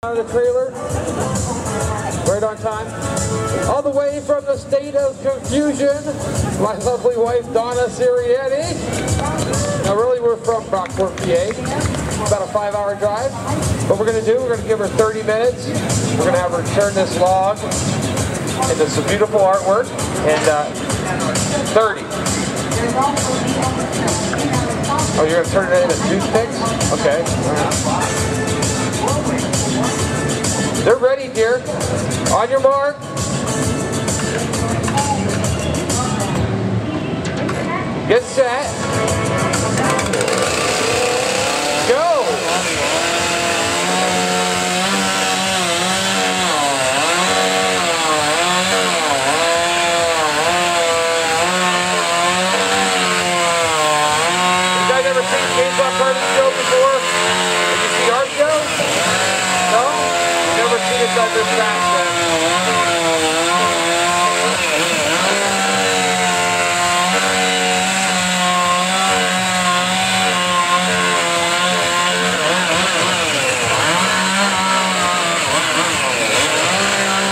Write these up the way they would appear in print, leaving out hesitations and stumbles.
Out of the trailer, right on time. All the way from the state of confusion, my lovely wife Dawna Ceriani. Now really we're from Brockport, PA. About a 5-hour drive. What we're going to do, we're going to give her 30 minutes. We're going to have her turn this log into some beautiful artwork. And 30. Oh, you're going to turn it into toothpicks? Okay. All right. They're ready, dear. On your mark. Get set. Go. You guys ever seen Chainsaw Carving show before? Did you see our show? No? Never seen it done this fast then.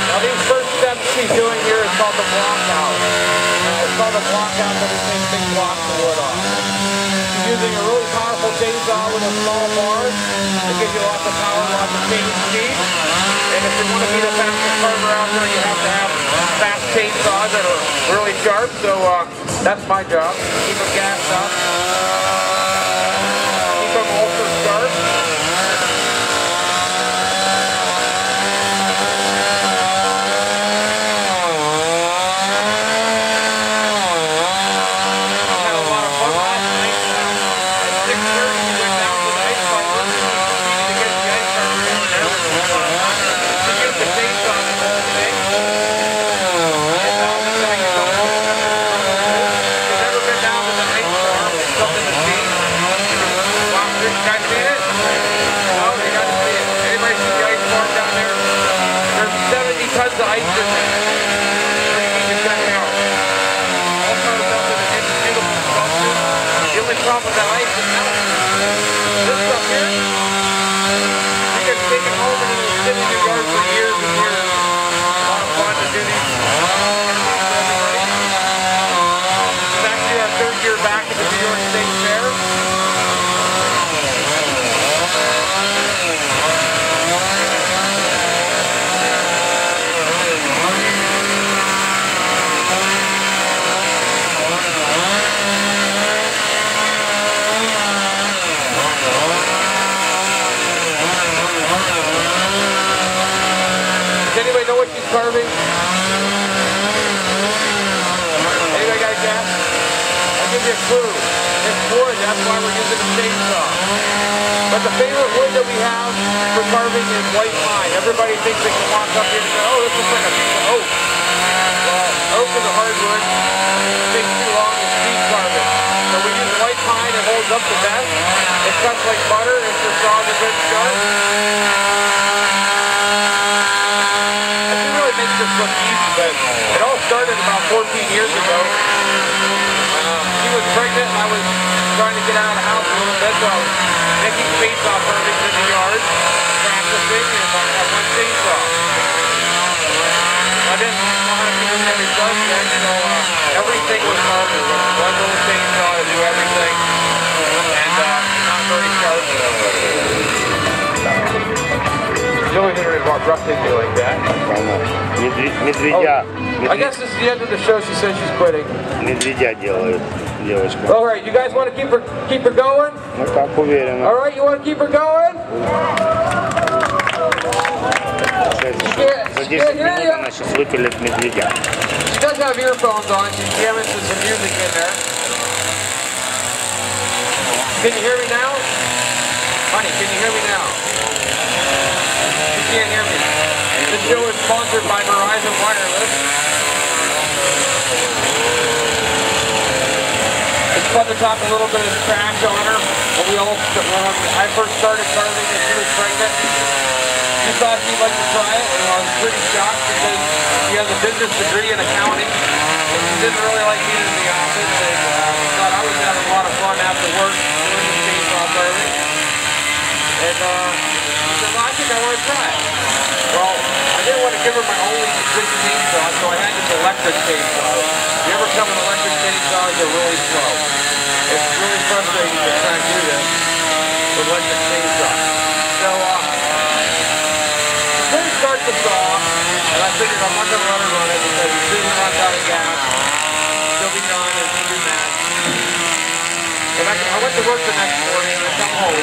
Now these first steps she's doing here is called the block out. It's called the block out that we take big blocks of wood off. She's using a really powerful chainsaw with a small bar. It gives you lots of power, lots of chain speed. And if you want to be the fastest carver out there, you have to have fast chainsaws that are really sharp. So that's my job. Keep them gassed up. Keep them ultra sharp. I had a lot of fun last night. At 6:30 we went down to the ice fiber. To get the ice fiber in there. To use the chainsaw to hold the thing. And that's how you go. If you've never been down to the ice farm, it's something to see. Wow, you guys seen it? No, you got to see it. Anybody see the ice farm down there? There's 70 tons of ice in there. You can check it out. All comes up with an beautiful sculpture. The only problem with that ice is now. This stuff here, you can take it home and it'll sit in your yard for years and years. A lot of fun to do these. It's actually our 3rd year back at the New York State Fair. Does anybody know what she's carving? Anybody got a guess? I'll give you a clue. It's wood, that's why we're using a chainsaw. But the favorite wood that we have for carving is white pine. Everybody thinks they can walk up here and say, oh, this looks like a piece of oak. Well, oak is a hardwood. It takes too long to speed carve it. So we use white pine, it holds up the best. It cuts like butter, it's your saws are good sharp. Makes this look easy, but it all started about 14 years ago. She was pregnant and I was trying to get out of the house a little bit, so I was making chainsaw carvings in the yard, practicing, and I had one chainsaw. I didn't know how to do every subject, so everything was carved with one little chainsaw to do everything, and not very sharp. The only thing about breathtaking like that. Медведя. I guess this is the end of the show. She says she's quitting. Медведя делают, девочка. All right, you guys want to keep her going? Ну как уверенно. All right, you want to keep her going? За 10 минут она сейчас выпилит медведя. She does have earphones on. She's jamming to some music in there. Can you hear me now? Honey, can you hear me now? You can't hear me. This show is sponsored by Verizon Wireless. It's fun to talk a little bit of trash on her. When I first started carving and she was pregnant, she thought she'd like to try it, and I was pretty shocked because she has a business degree in accounting, and she didn't really like being in the office, and thought I was having a lot of fun after work doing the chainsaw carving. And she said, well, I think I want to try it. good chainsaw, so I had this electric chainsaw. If you ever come with electric chainsaws, they're really slow. It's really frustrating to try and do this with electric chainsaw. So, before we start the saw, and I figured I'm not going to let her run it because as soon as it runs out of gas, she'll be done and she'll be mad. But I went to work the next morning and I come home.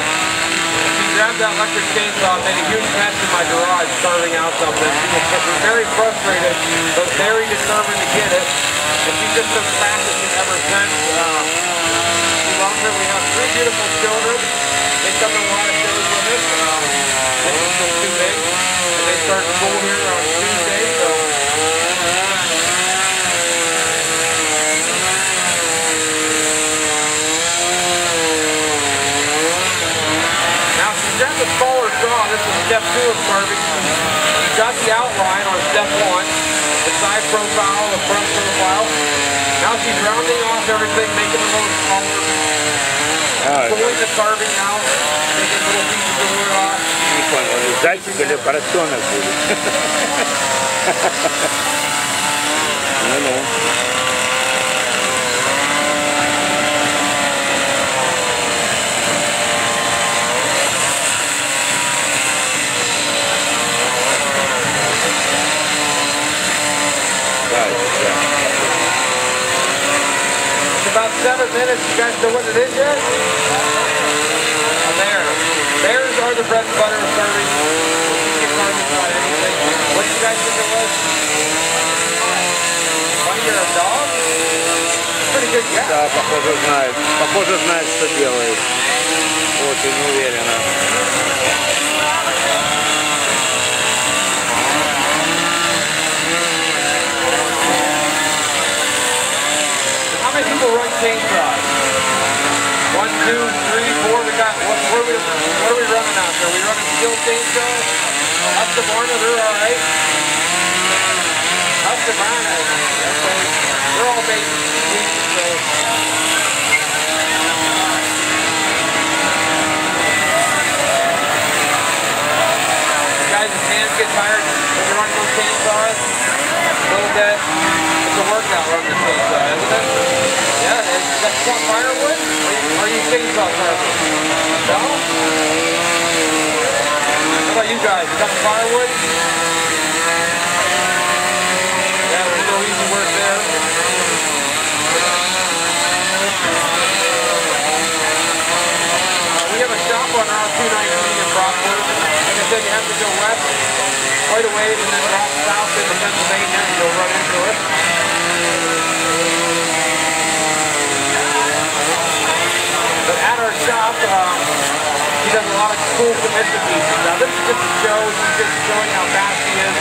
She grabbed that electric chainsaw and made a huge mess in my garage carving out something. She was very frustrated, but very determined to get it. And she's just been practicing ever since. She loves it. We have 3 beautiful children. They come to a lot of shows with us. This is just too big. And they start school here on Tuesday, so. Now she's got the smaller saw. This is step 2 of carving. She's got the outline on step 1, the side profile, the front profile. Now she's rounding off everything, making it a little smaller. Pulling the carving out, taking little pieces of wood off. Не понял, зайчик или поросенок будет? Ну-ну. It's about 7 minutes. You guys know what it is yet? Theirs are the bread and butter of carving. You can carve just about anything. What do you guys think it was? Bunny or a dog? Pretty good guess. Да, похоже знает. Похоже знает, что делает. Очень уверенно. How many people run chainsaws? 1, 2, 3, 4. We got. What are we running out there? Are we running steel chainsaws? Husqvarna, they're all right. Husqvarna, they're all made so. Guys' hands get tired when you're running those chainsaws. A little bit. It's a workout running the chainsaw, isn't it? Yeah, it is. You got some firewood? Or are you chainsaw carvers? No? How about you guys? You got some firewood? Yeah, there's no easy work there. We have a shop on Route 219 in Brockwood. Like I said, you have to go west quite a ways and then drop south into Pennsylvania and you'll run into it. But at our shop, he does a lot of cool commission pieces. Now this is just a show, she's just showing how fast she is.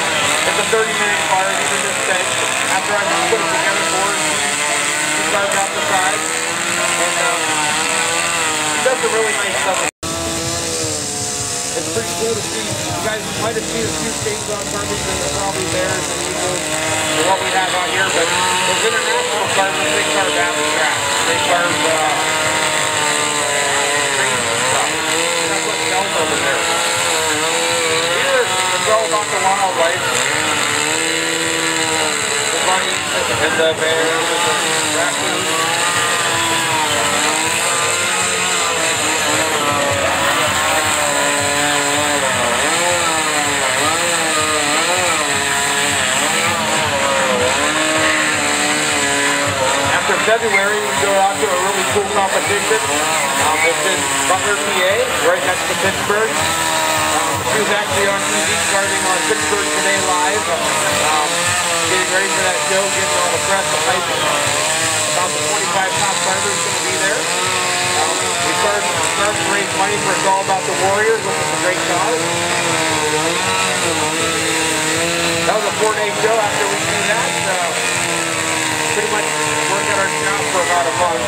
It's a 30-minute carve, even this thing. After I just put it together for her, she carved out the sides. And she does some really nice stuff. It's pretty cool to see. You guys might have seen a few chainsaw carvings that are probably theirs and equals to what we have out here, but those international carvers, they carve abstract. They carve over there. Here, it's all about the wildlife. The bunnies and the bears and the raccoons. After February, we go out to a really cool competition. It's in Butler, PA, right next to Pittsburgh. She was actually on TV carving on Pittsburgh Today Live, getting ready for that show, getting all the press and hype. About the 25 top carvers going to be there. We started to raise money for It's All About the Warriors, which is a great cause. That was a 4-day show. After we do that, pretty much work at our shop for about a month.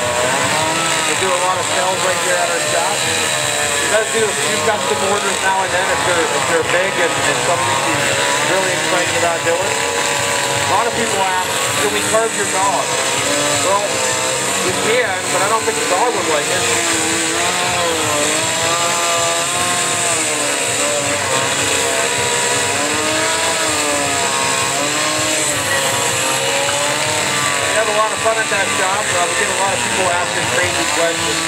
We do a lot of sales right here at our shop. She does do a few custom orders now and then if they're big and something she's really excited about doing. A lot of people ask, can we carve your dog? Well, we can, but I don't think the dog would like it. fun at that shop. We get a lot of people asking crazy questions.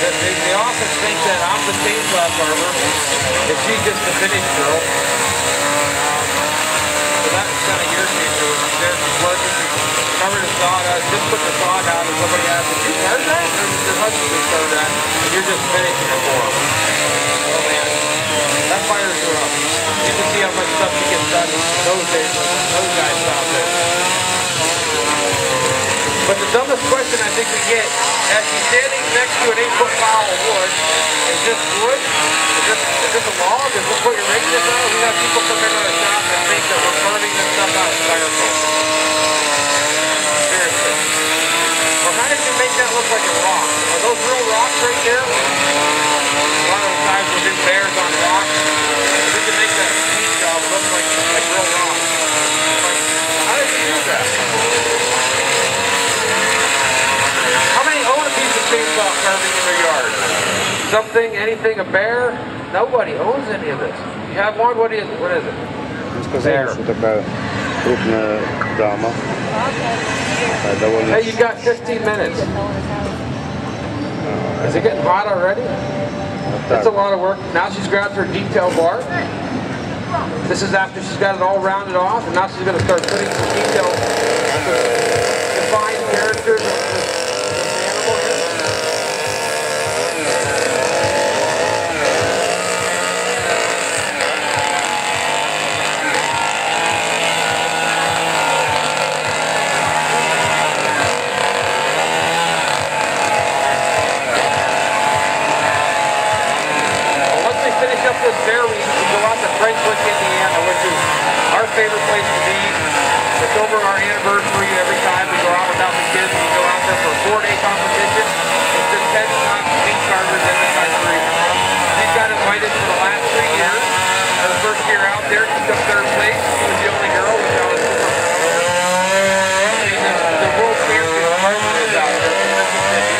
They often think that I'm the chainsaw carver, and she's just the finish girl. So that kind of irritates her. She's there, she's working, she's covered in sawdust, just put the saw down, and somebody asks, "Did you start that?" Or did your husband just start that? And you're just finishing it for them. Oh man, that fires her up. You can see how much stuff she gets done those days, those guys out there. But the dumbest question I think we get, as she's standing next to an 8-foot pile of wood, is this wood? Is this a log? Is this what you're making this out of? We have people come into our shop and think that we're burning this stuff out of styrofoam. Seriously. Well, how did you make that look like a rock? Are those real rocks right there? A lot of the times we'll do bears on rocks. We can make that paint job look like real rocks. Like, how did you do that? How many own a piece of chainsaw carving in their yard? Something, anything, a bear? Nobody owns any of this. You have one? What is it? Сказали, что такая крупная дама. Hey, you got 15 minutes. Is it getting hot already? That's a lot of work. Now she's grabbed her detail bar. This is after she's got it all rounded off, and now she's going to start putting some detail, defined characters. Indiana, which is our favorite place to be. It's over our anniversary every time we go out without the kids. We go out there for a 4-day competition. It's the 10th top paint carvers in the country. She's got invited for the last 3 years. Her first year out there, she took 3rd place. She was the only girl, which I was super proud of her. The world champion carver is out there in Mississippi.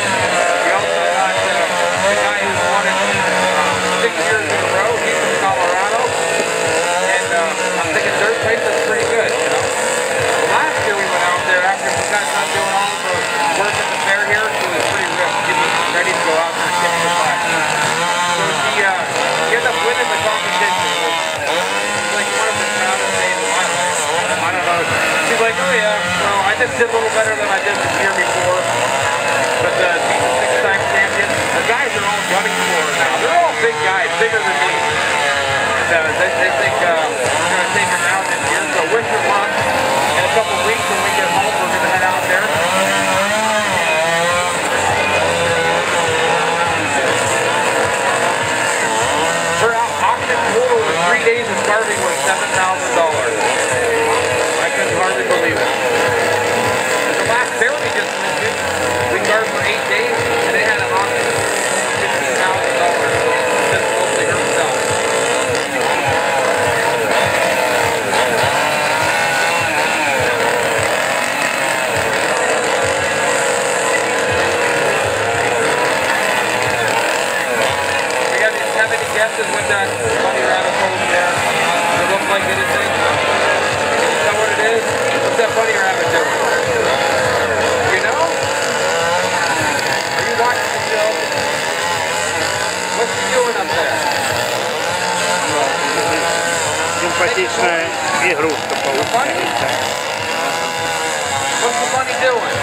We also got the guy who's won it 6 years in a row. He's from Colorado. I'm thinking 3rd place is pretty good, you know. Last year we went out there after we got done doing all of her work at the fair here. She was pretty ripped. She was ready to go out there and kick the butt. So she ended up winning the competition. It was like one of the proudest days of my life. I don't know. She's like, oh yeah, well, I just did a little better than I did the year before. But she's a 6-time champion. The guys are all gunning for her now. They're all big guys, bigger than me. They think we're going to take her down this year. So winter month, in a couple weeks when we get home, we're going to head out there. Her auction total with 3 days of carving was $7,000. I couldn't hardly believe it. The last fair we just mentioned, we carved for 8 days, and they had an auction of $15,000. So just mostly herself. Guesses what that bunny rabbit hole there? Does it look like anything? Is that what it is? What's that bunny rabbit doing? You know? Are you watching the show? What's he doing up there? Симпатичная игрушка получается. What's the bunny doing?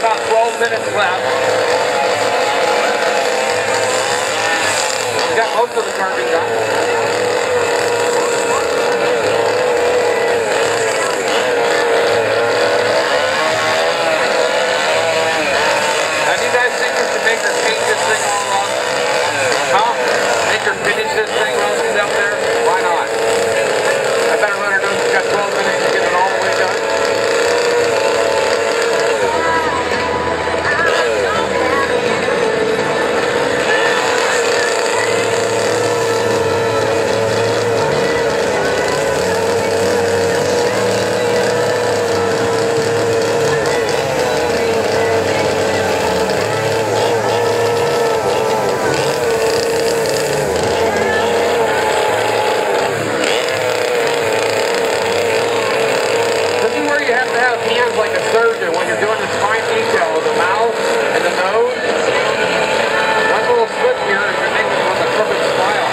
about 12 minutes left. We got most of the carving done. Now, do you guys think we should make her paint this thing all on? Huh? Make her finish this thing while she's up there? Why not? I better let her know she's got 12 minutes to get it all the way done. Like a surgeon when you're doing this fine detail of the mouth and the nose. One little slip here and you're making it with a crooked smile.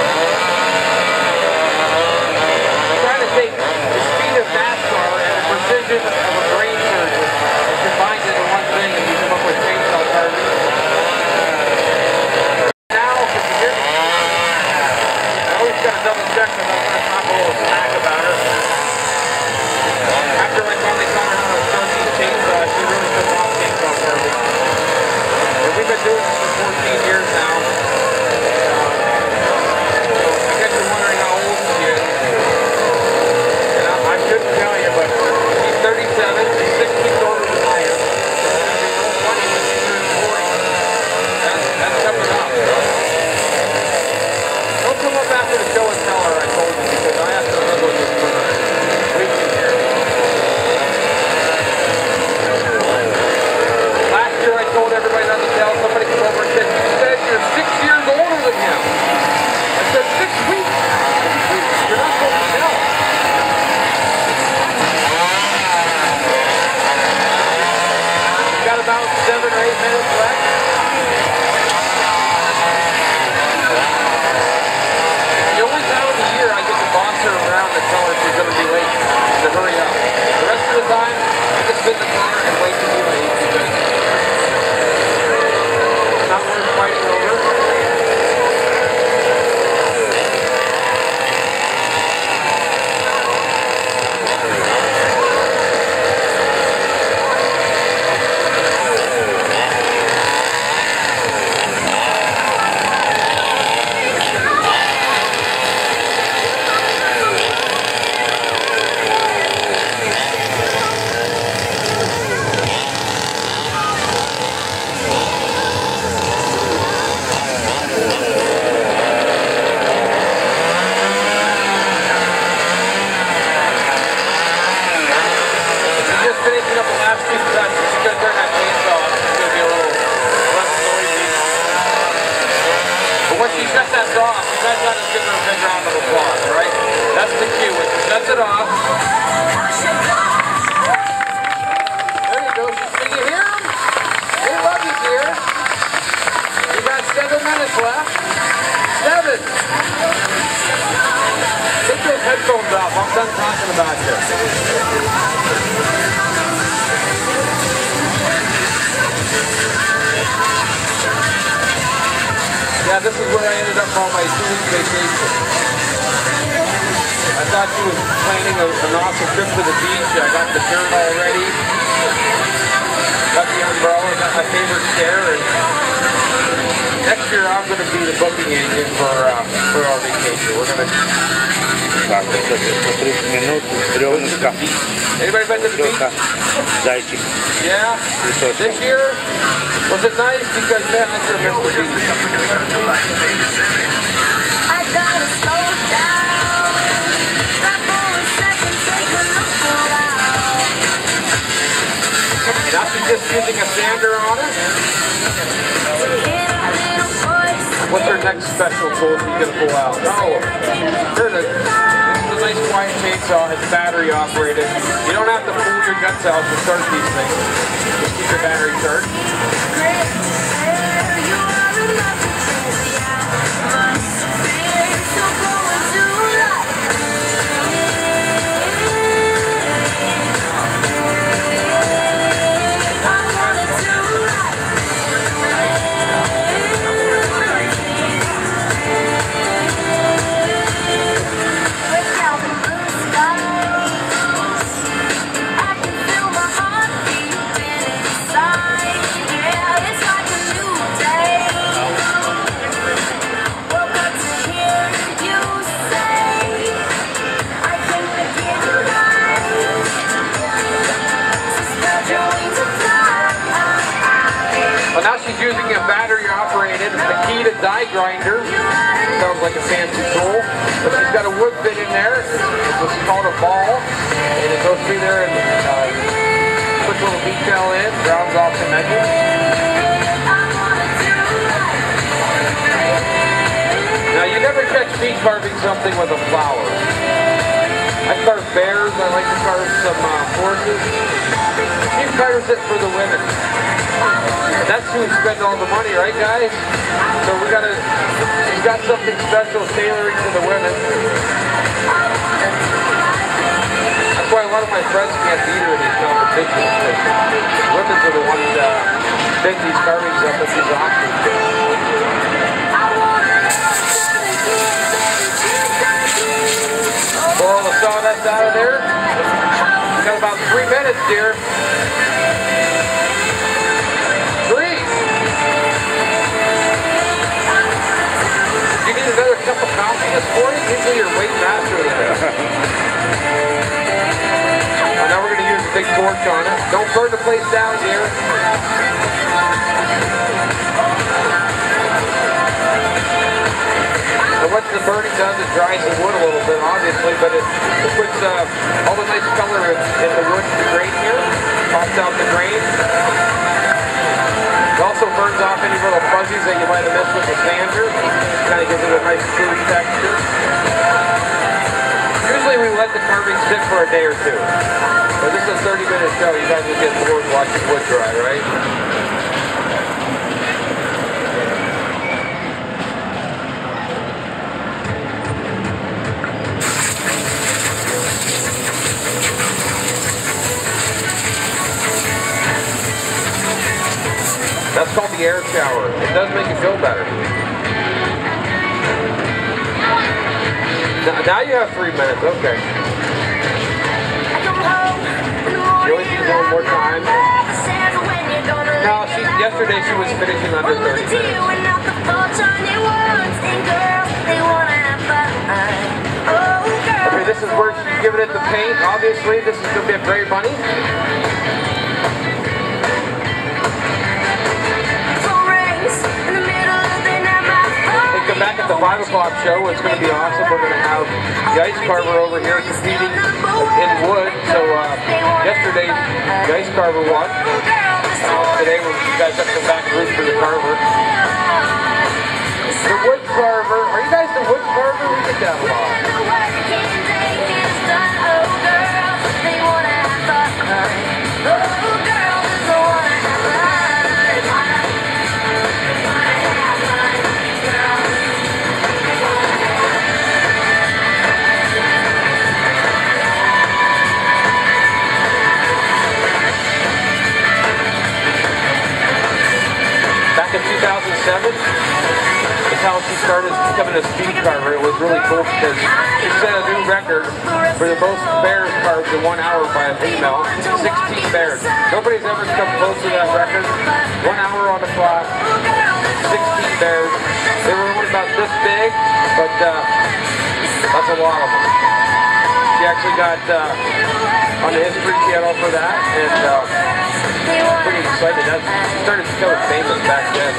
I'm trying to take the speed of NASCAR and the precision of a brain surgeon and combine it in one thing and you come up with chainsaw carving. Now, if you hear me, I always got to double check because I'm going to talk a little smack about her. After I finally taught her how to start these chainsaws, she really took off chainsaw carving. And we've been doing this for 14 years now. I guess you're wondering how old she is. And I shouldn't tell you, but she's 37. She's 6 weeks older than I am. She's going to be real funny when she turns 40. That's coming up. Don't come up after the show and tell her I told you, because I have to live with this for weeks here. I told everybody not to tell. Somebody came over and said, you said you're 6 years older than him. I said, 6 weeks? 6 weeks. You're not supposed to tell. We've got about 7 or 8 minutes left. The only time of the year I get to boss her around and tell her she's going to be late to hurry up. The rest of the time, I just sit in the car and wait to be late because not worth fighting over. Finishing up the last few cuts, she's going to turn that chainsaw off. It's going to be a little less noisy. But once she shuts that off, you guys got to give her a big round of applause, right? That's the cue. When she shuts it off, there you go. Can you hear them? They love you, dear. You got 7 minutes left. 7. Take those headphones off. I'm done talking about you. Yeah, this is where I ended up on my 2-week vacation. I thought she was planning an awesome trip to the beach. I got the dirt all ready. Got the umbrella, got my favorite chair. And next year I'm going to be the booking agent for our vacation. We're going to... Так, это 30 минут, бревнышко. Anybody been to the beach? Зайчик. Yeah. This year, was it nice? Because man, I sure missed the beach. I gotta slow down. Stop for a second, take a look around. Now she's just using a sander on it. What's her next special tool she's gonna pull out? Oh, there's a nice quiet chainsaw. It's battery operated. You don't have to pull your guts out to start these things. Just keep your battery charged. Well, now she's using a battery operated Makita die grinder. Sounds like a fancy tool. But she's got a wood bit in there. It's what's called a ball. And it goes through there and puts a little detail in, rounds off some edges. Now you never catch me carving something with a flower. I carve bears, I like to carve some horses. She carves it for the women. That's who spend all the money, right guys? So she's got something special tailoring to the women. That's why a lot of my friends can't beat her in these competitions, because women are the ones that take these carvings up at these auctions. Pour all the sawdust out of there. We've got about 3 minutes, dear. 3. You need another cup of coffee this morning? Usually you're way faster than this. Now we're going to use a big torch on it. Don't burn the place down, dear. And what the burning does, it dries the wood a little bit, obviously, but it puts all the nice color in the wood, the grain here, pops out the grain. It also burns off any little fuzzies that you might have missed with the sander. Kind of gives it a nice smooth texture. Usually we let the carving sit for a day or two. But this is a 30-minute show. You guys will get bored watching wood dry, right? That's called the air shower. It does make you feel better. Now you have 3 minutes, okay. You always use one more time. No, yesterday she was finishing under 30 minutes. Okay, this is where she's giving it the paint. Obviously, this is going to be a Gray Bunny. Come back at the 5 o'clock show. It's going to be awesome. We're going to have the ice carver over here competing in wood. So yesterday, the ice carver won. Today, you guys have to come back and root for the carver. The wood carver. Are you guys the wood carver? We get that a lot. Back in 2007 is how she started becoming a speed carver. It was really cool because she set a new record for the most bears carved in 1 hour by a female. 16 bears. Nobody's ever come close to that record. 1 hour on the clock, 16 bears. They were only about this big, but that's a lot of them. She actually got on the History Channel for that, and pretty excited. She started becoming famous back then.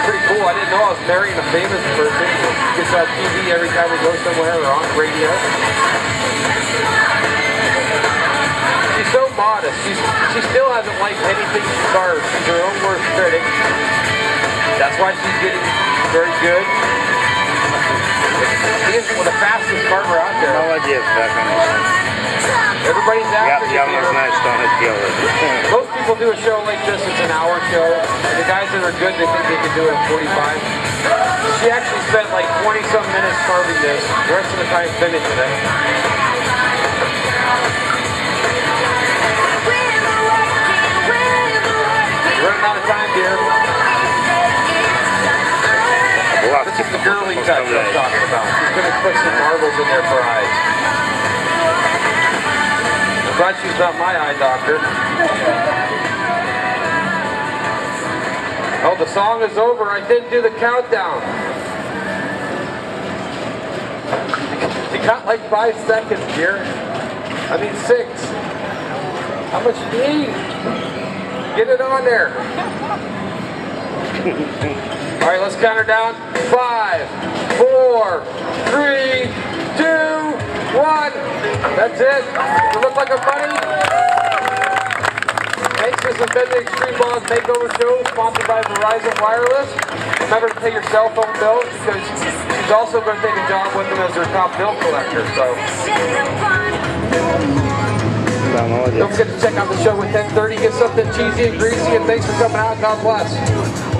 Pretty cool. I didn't know I was marrying a famous person. She gets on TV every time we go somewhere or on radio. She's so modest. She still hasn't liked anything she carves. She's her own worst critic. That's why she's getting very good. She is the fastest carver out there. Everybody's after you. Most people do a show like this, it's an hour show. And the guys that are good, they think they can do it in 45. She actually spent like 20-some minutes carving this, the rest of the time finishing it. You're running out of time, dear. This is the girly touch I'm talking about. She's going to put some marbles in there for eyes. I'm glad she's not my eye doctor. Oh, the song is over. I didn't do the countdown. You got like 5 seconds, dear. I mean 6. How much do you need? Get it on there. All right, let's count her down. 5, 4, 3, 2, 1. That's it. Does it look like a bunny? Thanks, this has been the Extreme Laws Makeover Show, sponsored by Verizon Wireless. Remember to pay your cell phone bills because she's also going to take a job with them as their top bill collector. So don't forget to check out the show at 10:30. Get something cheesy and greasy, and thanks for coming out. God bless.